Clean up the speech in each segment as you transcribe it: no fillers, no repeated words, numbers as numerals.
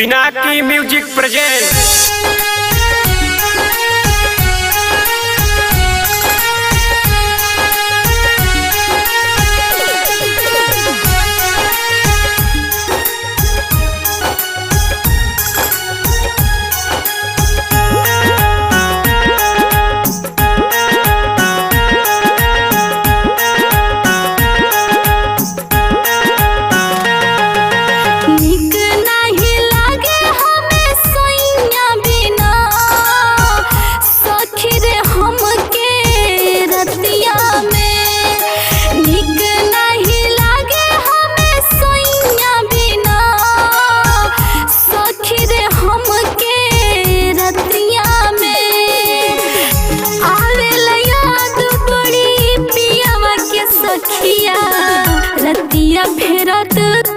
Pinaki music present. रतिया फेरत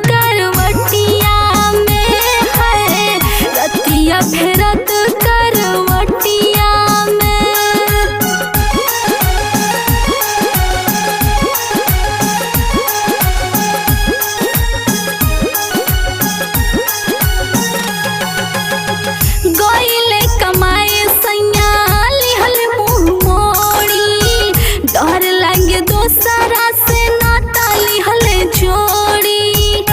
करवटिया में है, रतिया फेरत करवटिया में। गइले कमाए सैया लिहल मुँह मोड़ी, डर लागे दोसरा से जोड़ी।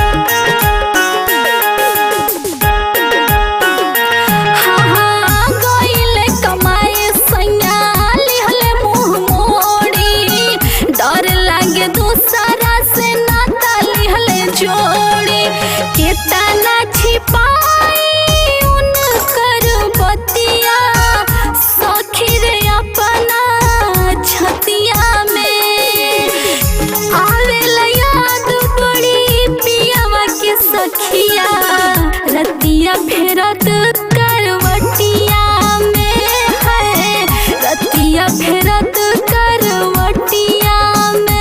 हाँ गइले कमाए सैया लिहल मुँह मोड़ी, डर लागे दूसरा से नाता लिहल जोड़ी। केतना छिपाई उनकर बतिया सखी रे अपना छतिया में। आवेला सखिया रतिया फेरत करवटिया में है, रतिया फेरत करवटिया में।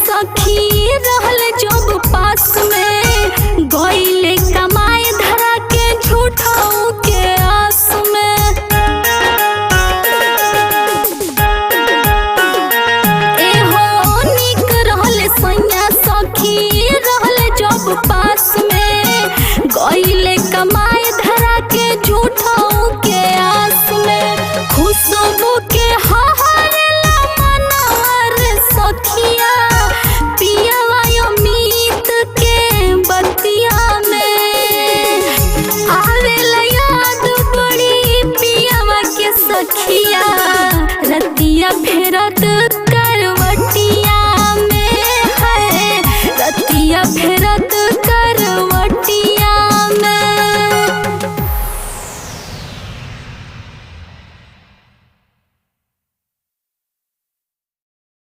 सखी रहल जब पास में, गइले कमाए धरा के झूठों के आस में। एहो निक रहल सैया सखी रहल जब पास में, गइले कमाए धरा के झूठों के आस में। खुशबू के हहरेला मनवर सखिया सखिया रतिया फेरत